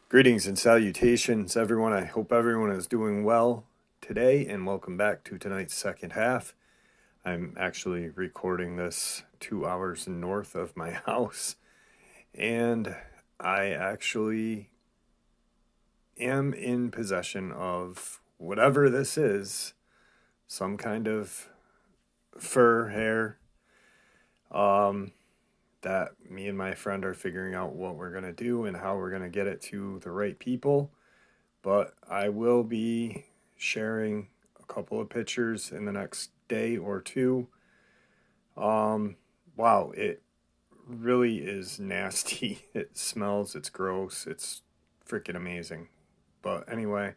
Greetings and salutations, everyone. I hope everyone is doing well today, and welcome back to tonight's second half. I'm actually recording this 2 hours north of my house, and I actually am in possession of whatever this is, some kind of fur hair, that me and my friend are figuring out what we're going to do and how we're going to get it to the right people. But I will be sharing a couple of pictures in the next day or two. Wow, it really is nasty. It smells, it's gross, it's freaking amazing. But anyway,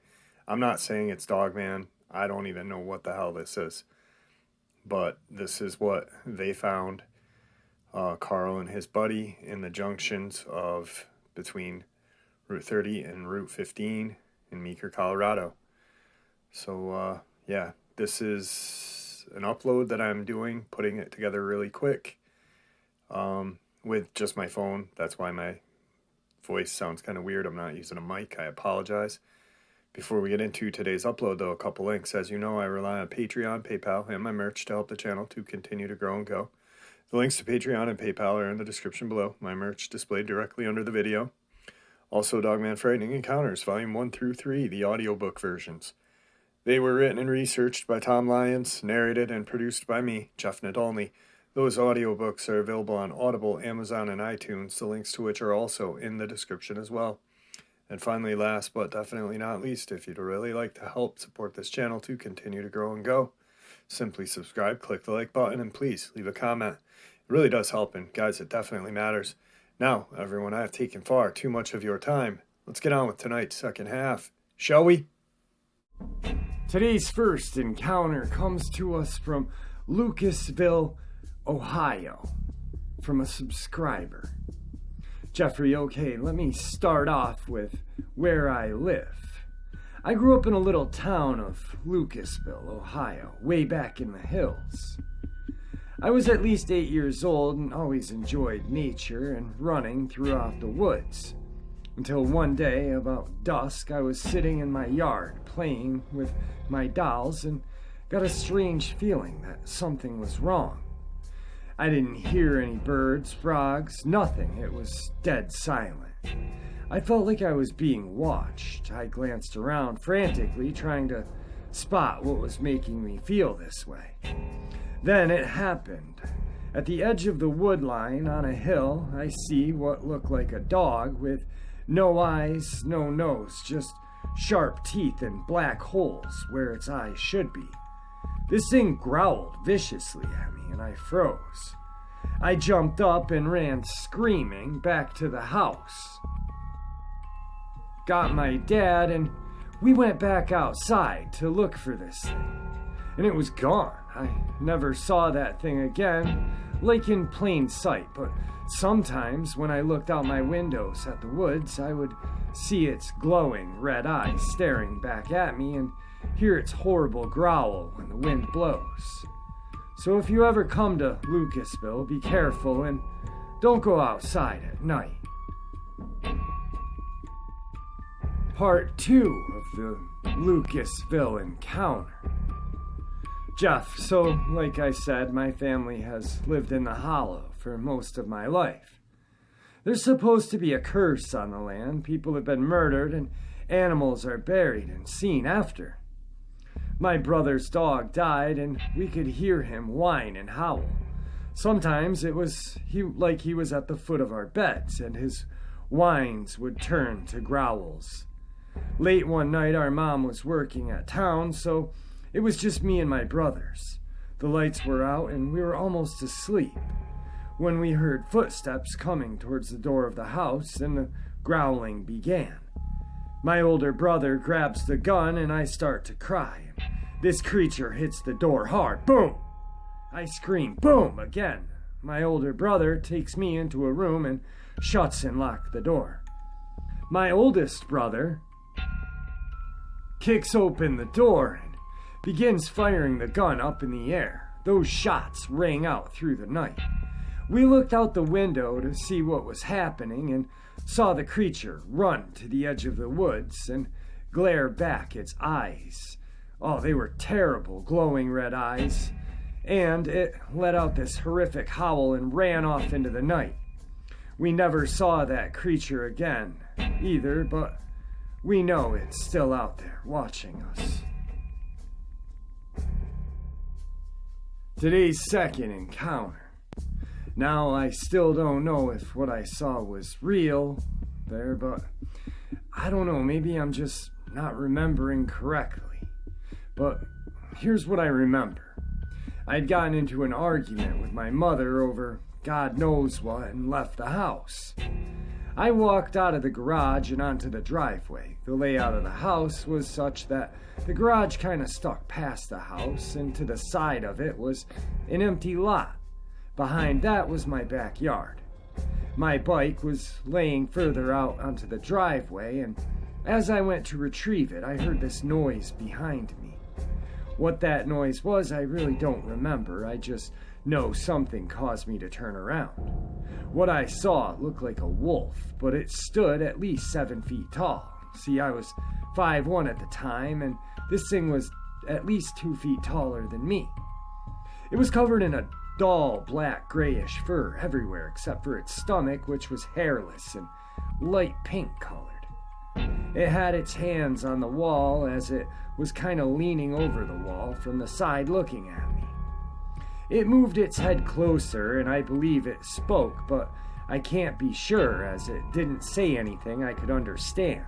I'm not saying it's Dogman. I don't even know what the hell this is. But this is what they found. Carl and his buddy in the junctions of between Route 30 and Route 15 in Meeker, Colorado. So yeah, this is an upload that I'm doing, putting it together really quick with just my phone. That's why my voice sounds kind of weird. I'm not using a mic. I apologize. Before we get into today's upload, though, a couple links. As you know, I rely on Patreon, PayPal, and my merch to help the channel to continue to grow and go. The links to Patreon and PayPal are in the description below. My merch displayed directly under the video. Also, Dogman Frightening Encounters, Volume 1 through 3, the audiobook versions. They were written and researched by Tom Lyons, narrated and produced by me, Jeff Nadolny. Those audiobooks are available on Audible, Amazon, and iTunes, the links to which are also in the description as well. And finally, last but definitely not least, if you'd really like to help support this channel to continue to grow and go, simply subscribe, click the like button, and please leave a comment. It really does help, and guys, it definitely matters. Now, everyone, I have taken far too much of your time. Let's get on with tonight's second half, shall we? Today's first encounter comes to us from Lucasville, Ohio, from a subscriber. Jeffrey, okay, let me start off with where I live. I grew up in a little town of Lucasville, Ohio, way back in the hills. I was at least 8 years old and always enjoyed nature and running throughout the woods. Until one day, about dusk, I was sitting in my yard playing with my dolls and got a strange feeling that something was wrong. I didn't hear any birds, frogs, nothing. It was dead silent. I felt like I was being watched. I glanced around frantically, trying to spot what was making me feel this way. Then it happened. At the edge of the wood line on a hill, I see what looked like a dog with no eyes, no nose, just sharp teeth and black holes where its eyes should be. This thing growled viciously at me, and I froze. I jumped up and ran screaming back to the house. Got my dad, and we went back outside to look for this thing. And it was gone. I never saw that thing again, like in plain sight, but sometimes when I looked out my windows at the woods, I would see its glowing red eyes staring back at me and hear its horrible growl when the wind blows. So if you ever come to Lucasville, be careful and don't go outside at night. Part 2 of the Lucasville encounter. Jeff, so like I said, my family has lived in the Hollow for most of my life. There's supposed to be a curse on the land. People have been murdered and animals are buried and seen after. My brother's dog died and we could hear him whine and howl. Sometimes it was like he was at the foot of our beds and his whines would turn to growls. Late one night our mom was working at town, so it was just me and my brothers. The lights were out and we were almost asleep when we heard footsteps coming towards the door of the house and the growling began. My older brother grabs the gun and I start to cry. This creature hits the door hard. Boom! I scream, boom, again. My older brother takes me into a room and shuts and locks the door. My oldest brother kicks open the door and begins firing the gun up in the air. those shots rang out through the night. We looked out the window to see what was happening and saw the creature run to the edge of the woods and glare back its eyes. Oh, they were terrible, glowing red eyes. And it let out this horrific howl and ran off into the night. We never saw that creature again, either, but we know it's still out there watching us. Today's second encounter. Now, I still don't know if what I saw was real there, but I don't know, maybe I'm just not remembering correctly. But here's what I remember. I'd gotten into an argument with my mother over God knows what and left the house. I walked out of the garage and onto the driveway. The layout of the house was such that the garage kind of stuck past the house, and to the side of it was an empty lot. Behind that was my backyard. My bike was laying further out onto the driveway, and as I went to retrieve it, I heard this noise behind me. What that noise was, I really don't remember. I just know something caused me to turn around. What I saw looked like a wolf, but it stood at least 7 feet tall. See, I was 5'1" at the time, and this thing was at least 2 feet taller than me. It was covered in a dull, black, grayish fur everywhere except for its stomach, which was hairless and light pink colored. It had its hands on the wall as it was kind of leaning over the wall from the side looking at me. It moved its head closer, and I believe it spoke, but I can't be sure as it didn't say anything I could understand.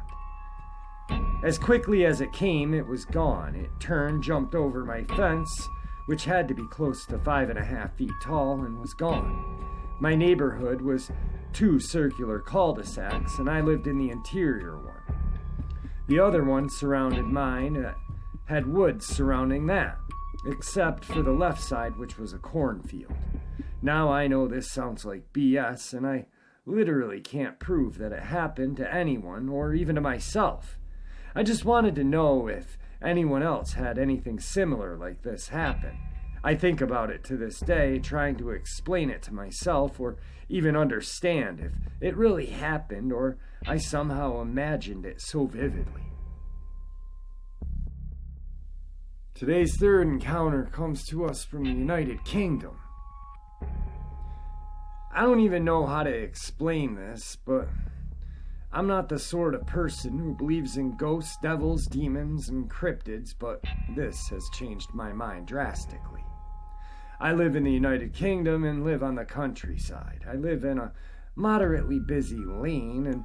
As quickly as it came, it was gone. It turned, jumped over my fence, which had to be close to 5.5 feet tall, and was gone. My neighborhood was 2 circular cul-de-sacs, and I lived in the interior one. The other one surrounded mine, had woods surrounding that, except for the left side, which was a cornfield. Now I know this sounds like BS, and I literally can't prove that it happened to anyone or even to myself. I just wanted to know if anyone else had anything similar like this happen. I think about it to this day, trying to explain it to myself or even understand if it really happened or I somehow imagined it so vividly. Today's third encounter comes to us from the United Kingdom. I don't even know how to explain this, but I'm not the sort of person who believes in ghosts, devils, demons, and cryptids, but this has changed my mind drastically. I live in the United Kingdom and live on the countryside. I live in a moderately busy lane and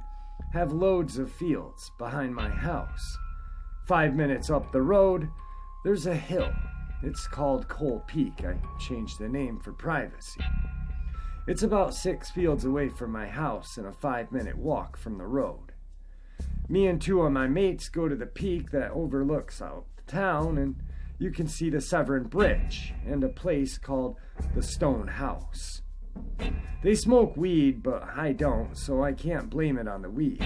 have loads of fields behind my house. 5 minutes up the road, there's a hill. It's called Coal Peak. I changed the name for privacy. It's about 6 fields away from my house and a 5-minute walk from the road. Me and 2 of my mates go to the peak that overlooks out the town, and you can see the Severn Bridge and a place called the Stone House. They smoke weed, but I don't, so I can't blame it on the weed.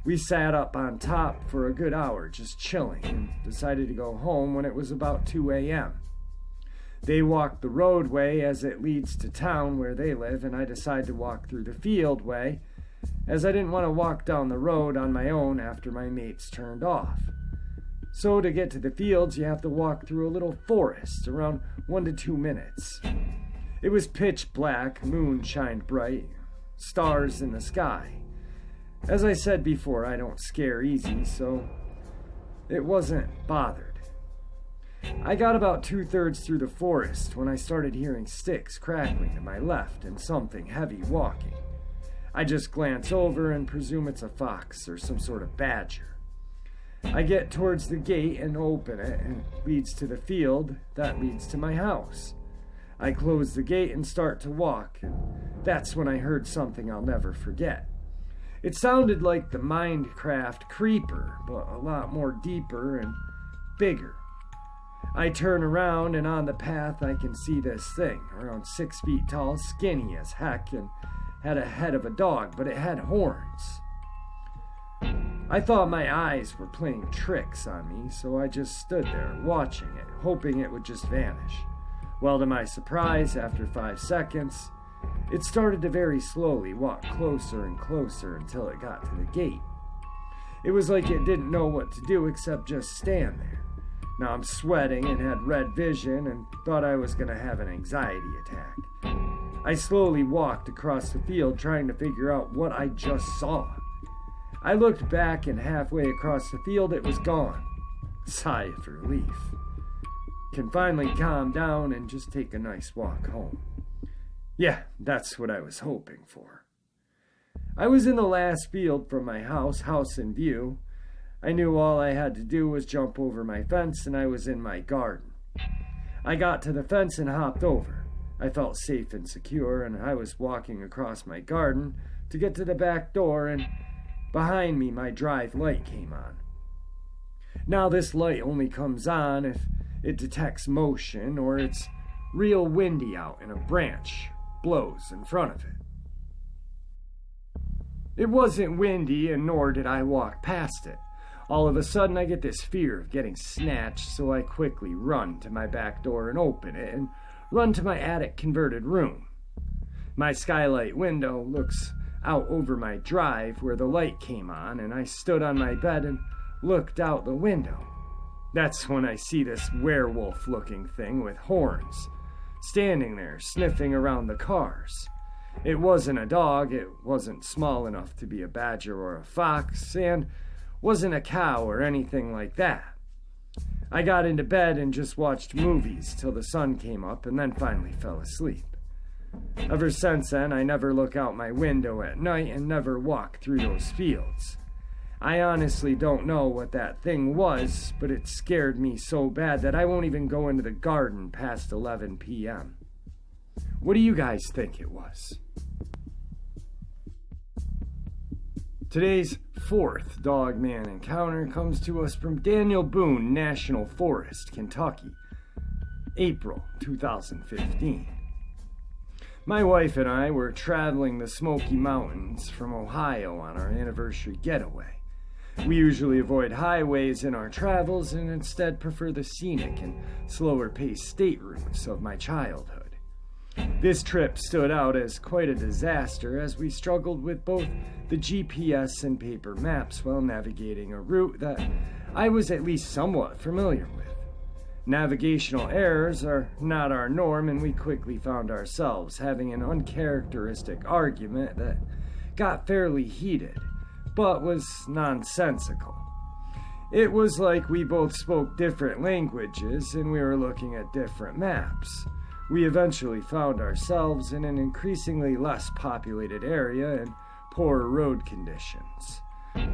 We sat up on top for a good hour just chilling and decided to go home when it was about 2 a.m. They walked the roadway as it leads to town where they live, and I decided to walk through the field way as I didn't want to walk down the road on my own after my mates turned off. So to get to the fields, you have to walk through a little forest, around 1 to 2 minutes. It was pitch black, moon shined bright, stars in the sky. As I said before, I don't scare easy, so it wasn't bothered. I got about 2/3 through the forest when I started hearing sticks crackling to my left and something heavy walking. I just glance over and presume it's a fox or some sort of badger. I get towards the gate and open it, and it leads to the field that leads to my house. I close the gate and start to walk, and that's when I heard something I'll never forget. It sounded like the Minecraft creeper, but a lot more deeper and bigger. I turn around, and on the path I can see this thing, around 6 feet tall, skinny as heck, and had a head of a dog, but it had horns. I thought my eyes were playing tricks on me, so I just stood there watching it, hoping it would just vanish. Well, to my surprise, after 5 seconds, it started to very slowly walk closer and closer until it got to the gate. It was like it didn't know what to do except just stand there. Now I'm sweating and had red vision and thought I was going to have an anxiety attack. I slowly walked across the field trying to figure out what I just saw. I looked back and halfway across the field it was gone. Sigh of relief. Can finally calm down and just take a nice walk home. Yeah, that's what I was hoping for. I was in the last field from my house in view. I knew all I had to do was jump over my fence and I was in my garden. I got to the fence and hopped over. I felt safe and secure and I was walking across my garden to get to the back door and behind me my drive light came on. Now this light only comes on if it detects motion or it's real windy out and a branch blows in front of it. It wasn't windy and nor did I walk past it. All of a sudden I get this fear of getting snatched, so I quickly run to my back door and open it and run to my attic converted room. My skylight window looks out over my drive where the light came on and I stood on my bed and looked out the window. That's when I see this werewolf-looking thing with horns standing there sniffing around the cars. It wasn't a dog, it wasn't small enough to be a badger or a fox, and wasn't a cow or anything like that. I got into bed and just watched movies till the sun came up and then finally fell asleep. Ever since then, I never look out my window at night and never walk through those fields. I honestly don't know what that thing was, but it scared me so bad that I won't even go into the garden past 11 p.m. What do you guys think it was? Today's fourth Dogman encounter comes to us from Daniel Boone National Forest, Kentucky, April 2015. My wife and I were traveling the Smoky Mountains from Ohio on our anniversary getaway. We usually avoid highways in our travels and instead prefer the scenic and slower-paced state routes of my childhood. This trip stood out as quite a disaster as we struggled with both the GPS and paper maps while navigating a route that I was at least somewhat familiar with. Navigational errors are not our norm, and we quickly found ourselves having an uncharacteristic argument that got fairly heated, but was nonsensical. It was like we both spoke different languages and we were looking at different maps. We eventually found ourselves in an increasingly less populated area and poor road conditions.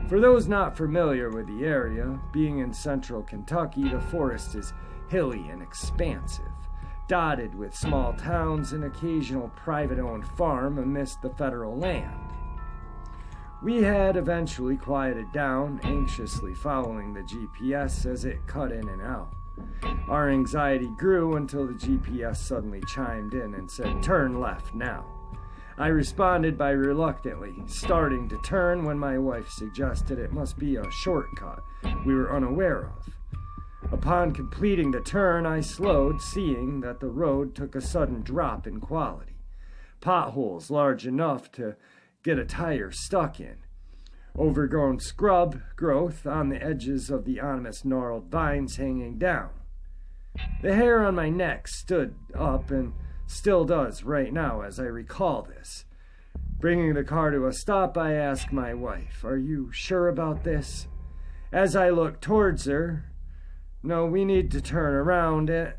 For those not familiar with the area, being in central Kentucky, the forest is hilly and expansive, dotted with small towns and occasional private-owned farm amidst the federal land. We had eventually quieted down, anxiously following the GPS as it cut in and out. Our anxiety grew until the GPS suddenly chimed in and said, "Turn left now." I responded by reluctantly starting to turn when my wife suggested it must be a shortcut we were unaware of. Upon completing the turn, I slowed, seeing that the road took a sudden drop in quality. Potholes large enough to get a tire stuck in. Overgrown scrub growth on the edges of the ominous gnarled vines hanging down. The hair on my neck stood up and still does right now as I recall this. Bringing the car to a stop, I ask my wife, "Are you sure about this?" As I look towards her, "No, we need to turn around it,"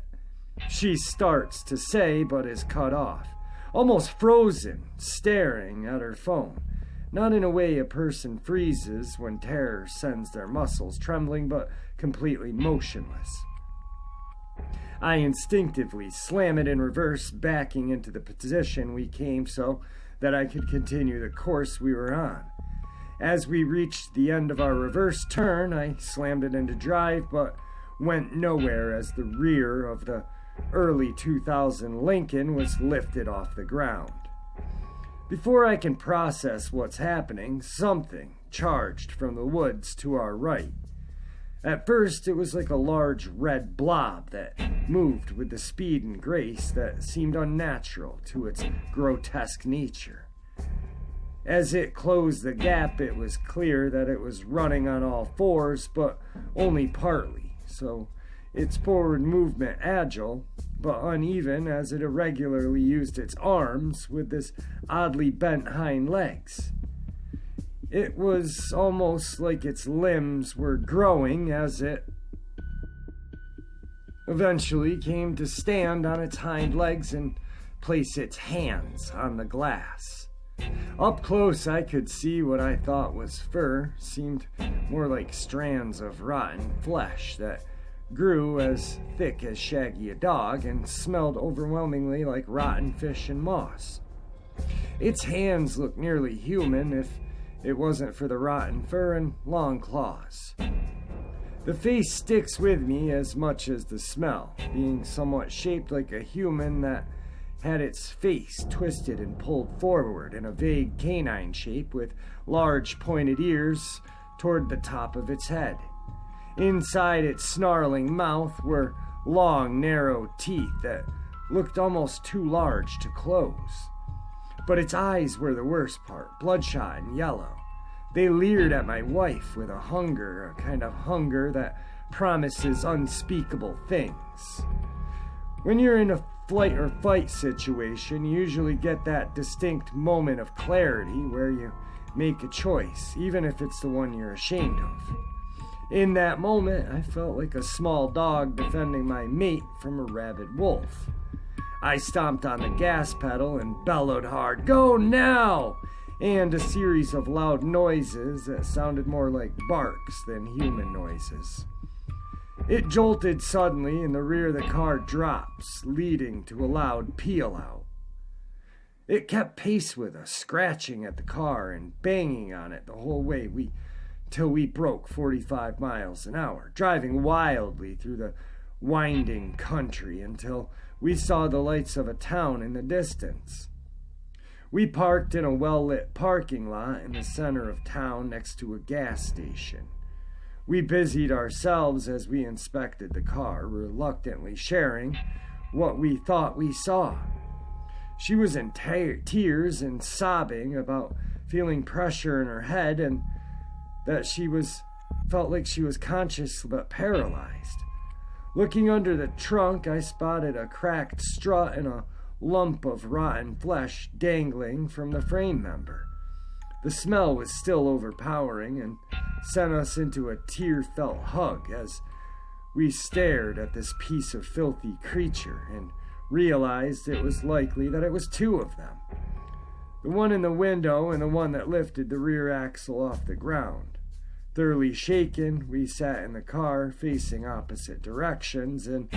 she starts to say but is cut off, almost frozen, staring at her phone. Not in a way a person freezes when terror sends their muscles trembling, but completely motionless. I instinctively slam it in reverse, backing into the position we came so that I could continue the course we were on. As we reached the end of our reverse turn, I slammed it into drive, but went nowhere as the rear of the early 2000 Lincoln was lifted off the ground. Before I can process what's happening, something charged from the woods to our right. At first, it was like a large red blob that moved with the speed and grace that seemed unnatural to its grotesque nature. As it closed the gap, it was clear that it was running on all fours, but only partly, so its forward movement agile, but uneven as it irregularly used its arms with this oddly bent hind legs. It was almost like its limbs were growing as it eventually came to stand on its hind legs and place its hands on the glass. Up close, I could see what I thought was fur, seemed more like strands of rotten flesh that grew as thick as Shaggy a dog and smelled overwhelmingly like rotten fish and moss. Its hands looked nearly human if it wasn't for the rotten fur and long claws. The face sticks with me as much as the smell, being somewhat shaped like a human that had its face twisted and pulled forward in a vague canine shape with large pointed ears toward the top of its head. Inside its snarling mouth were long, narrow teeth that looked almost too large to close. But its eyes were the worst part, bloodshot and yellow. They leered at my wife with a hunger, a kind of hunger that promises unspeakable things. When you're in a flight or fight situation, you usually get that distinct moment of clarity where you make a choice, even if it's the one you're ashamed of. In that moment, I felt like a small dog defending my mate from a rabid wolf. I stomped on the gas pedal and bellowed hard, "Go now!" and a series of loud noises that sounded more like barks than human noises. It jolted suddenly and the rear of the car drops, leading to a loud peel out. It kept pace with us, scratching at the car and banging on it the whole way till we broke 45 miles an hour, driving wildly through the winding country until we saw the lights of a town in the distance. We parked in a well-lit parking lot in the center of town next to a gas station. We busied ourselves as we inspected the car, reluctantly sharing what we thought we saw. She was in tears and sobbing about feeling pressure in her head and that felt like she was conscious but paralyzed. Looking under the trunk, I spotted a cracked strut and a lump of rotten flesh dangling from the frame member. The smell was still overpowering and sent us into a tear-felt hug as we stared at this piece of filthy creature and realized it was likely that it was two of them. The one in the window and the one that lifted the rear axle off the ground. Thoroughly shaken, we sat in the car facing opposite directions and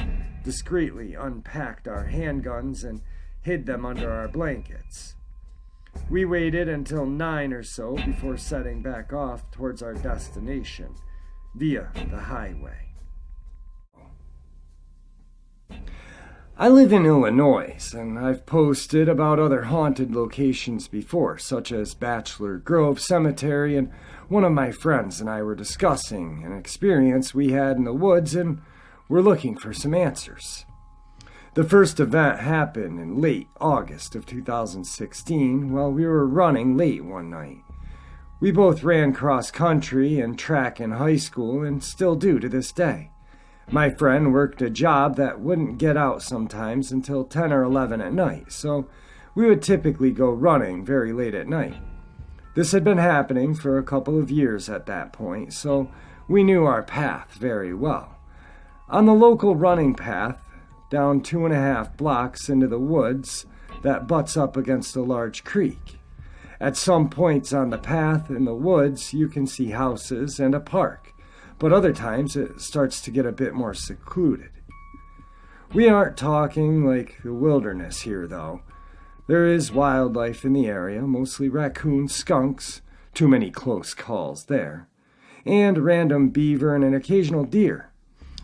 discreetly unpacked our handguns and hid them under our blankets. We waited until 9 or so before setting back off towards our destination via the highway. I live in Illinois, and I've posted about other haunted locations before, such as Bachelor Grove Cemetery, and one of my friends and I were discussing an experience we had in the woods and were looking for some answers. The first event happened in late August of 2016 while we were running late one night. We both ran cross-country and track in high school and still do to this day. My friend worked a job that wouldn't get out sometimes until 10 or 11 at night, so we would typically go running very late at night. This had been happening for a couple of years at that point, so we knew our path very well. On the local running path, down 2.5 blocks into the woods that butts up against a large creek. At some points on the path in the woods, you can see houses and a park, but other times it starts to get a bit more secluded. We aren't talking like the wilderness here, though. There is wildlife in the area, mostly raccoons, skunks, too many close calls there, and random beaver and an occasional deer.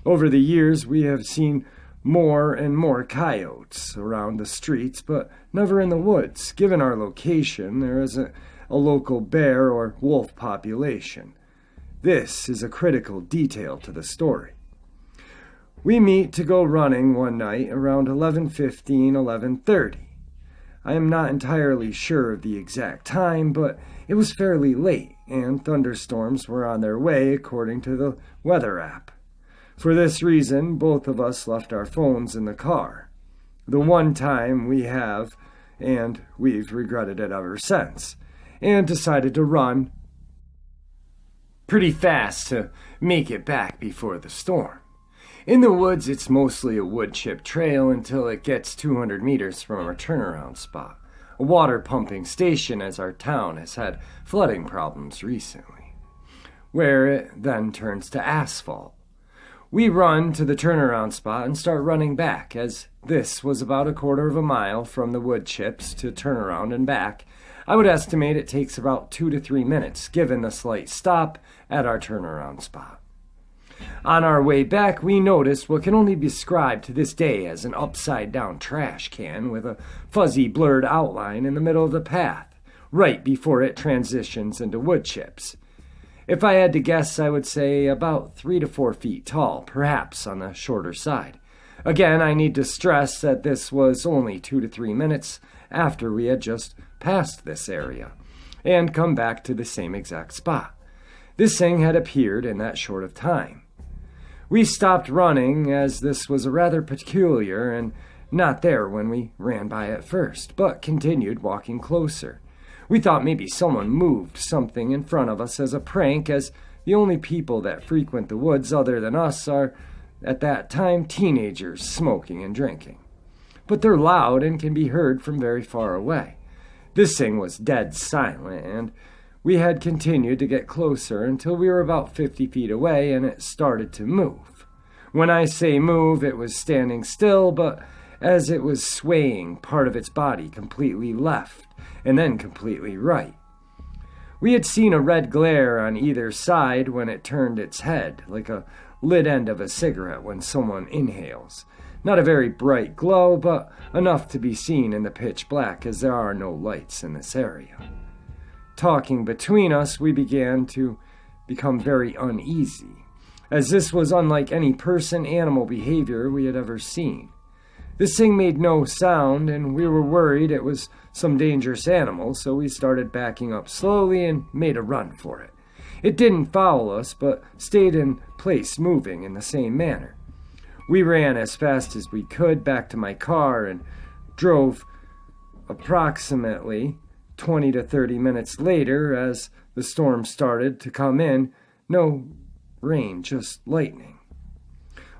Over the years, we have seen more and more coyotes around the streets, but never in the woods. Given our location, there isn't a local bear or wolf population. this is a critical detail to the story. We meet to go running one night around 11:15, 11:30. I am not entirely sure of the exact time, but it was fairly late, and thunderstorms were on their way according to the weather app. For this reason, both of us left our phones in the car. The one time we have, and we've regretted it ever since, and decided to run pretty fast to make it back before the storm. In the woods, it's mostly a wood chip trail until it gets 200 meters from our turnaround spot, a water pumping station, as our town has had flooding problems recently, where it then turns to asphalt. We run to the turnaround spot and start running back, as this was about a quarter of a mile from the wood chips to turnaround and back. I would estimate it takes about 2 to 3 minutes, given the slight stop at our turnaround spot. On our way back, we noticed what can only be described to this day as an upside-down trash can with a fuzzy, blurred outline in the middle of the path, right before it transitions into wood chips. If I had to guess, I would say about 3 to 4 feet tall, perhaps on the shorter side. Again, I need to stress that this was only 2 to 3 minutes after we had just passed this area and come back to the same exact spot. This thing had appeared in that short of time. We stopped running, as this was a rather peculiar and not there when we ran by it first, but continued walking closer. We thought maybe someone moved something in front of us as a prank, as the only people that frequent the woods other than us are, at that time, teenagers smoking and drinking. But they're loud and can be heard from very far away. This thing was dead silent, and we had continued to get closer until we were about 50 feet away, and it started to move. When I say move, it was standing still, but as it was swaying part of its body completely left and then completely right. We had seen a red glare on either side when it turned its head, like a lit end of a cigarette when someone inhales. Not a very bright glow, but enough to be seen in the pitch black, as there are no lights in this area. Talking between us, we began to become very uneasy, as this was unlike any person-animal behavior we had ever seen. This thing made no sound, and we were worried it was some dangerous animal, so we started backing up slowly and made a run for it. It didn't follow us, but stayed in place, moving in the same manner. We ran as fast as we could back to my car and drove approximately 20 to 30 minutes later, as the storm started to come in. No rain, just lightning.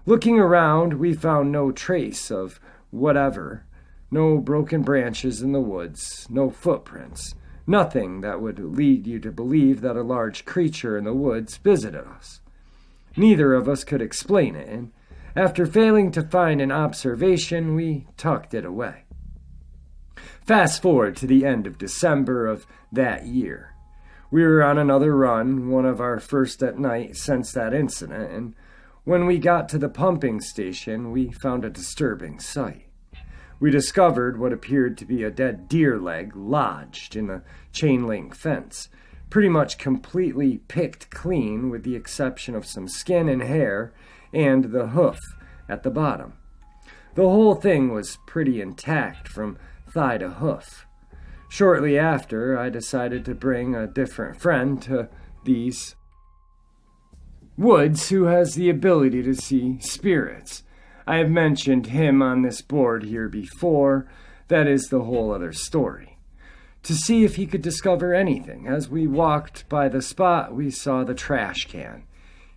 Looking around, we found no trace of whatever, no broken branches in the woods, no footprints, nothing that would lead you to believe that a large creature in the woods visited us. Neither of us could explain it, and after failing to find an observation, we tucked it away. Fast forward to the end of December of that year. We were on another run, one of our first at night since that incident, and when we got to the pumping station, we found a disturbing sight. We discovered what appeared to be a dead deer leg lodged in a chain-link fence, pretty much completely picked clean with the exception of some skin and hair and the hoof at the bottom. The whole thing was pretty intact from thigh to hoof. Shortly after, I decided to bring a different friend to these woods who has the ability to see spirits. I have mentioned him on this board here before. That is the whole other story. To see if he could discover anything. As we walked by the spot, we saw the trash can.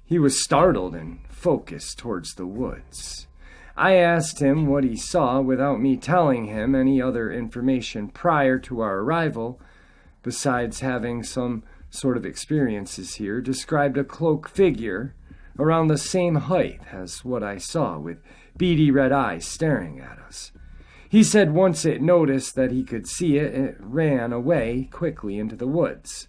He was startled and focused towards the woods. I asked him what he saw without me telling him any other information prior to our arrival, besides having some sort of experiences here, described a cloaked figure around the same height as what I saw, with beady red eyes staring at us. He said once it noticed that he could see it, it ran away quickly into the woods.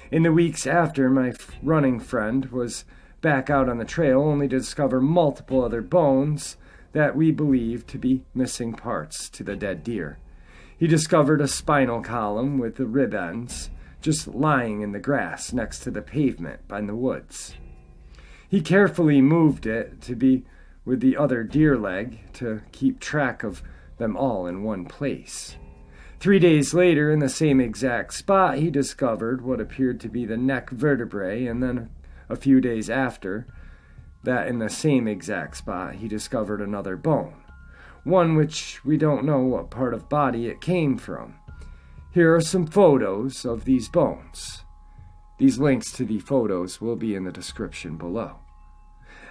In the weeks after, my running friend was back out on the trail, only to discover multiple other bones that we believed to be missing parts to the dead deer. He discovered a spinal column with the rib ends just lying in the grass next to the pavement by the woods. He carefully moved it to be with the other deer leg to keep track of them all in one place. 3 days later, in the same exact spot, he discovered what appeared to be the neck vertebrae, and then a few days after that, in the same exact spot, he discovered another bone, one which we don't know what part of body it came from. Here are some photos of these bones. These links to the photos will be in the description below.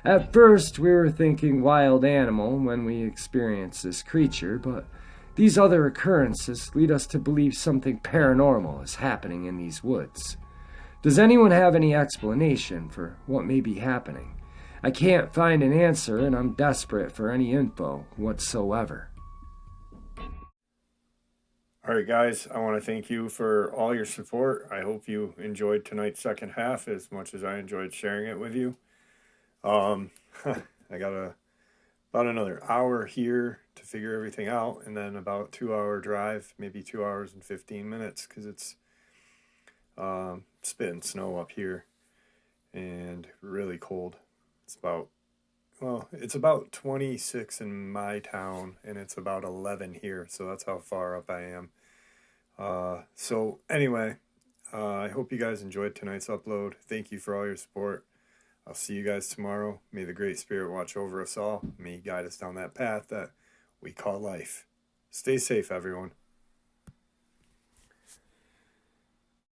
At first, we were thinking wild animal when we experienced this creature, but these other occurrences lead us to believe something paranormal is happening in these woods. Does anyone have any explanation for what may be happening? I can't find an answer, and I'm desperate for any info whatsoever. All right, guys, I want to thank you for all your support. I hope you enjoyed tonight's second half as much as I enjoyed sharing it with you. I got about another hour here to figure everything out, and then about 2-hour drive, maybe 2 hours and 15 minutes, because it's spitting snow up here and really cold. It's about 26 in my town, and it's about 11 here, so that's how far up I am. So anyway, I hope you guys enjoyed tonight's upload. Thank you for all your support. I'll see you guys tomorrow. May the Great Spirit watch over us all. May He guide us down that path that we call life. Stay safe, everyone.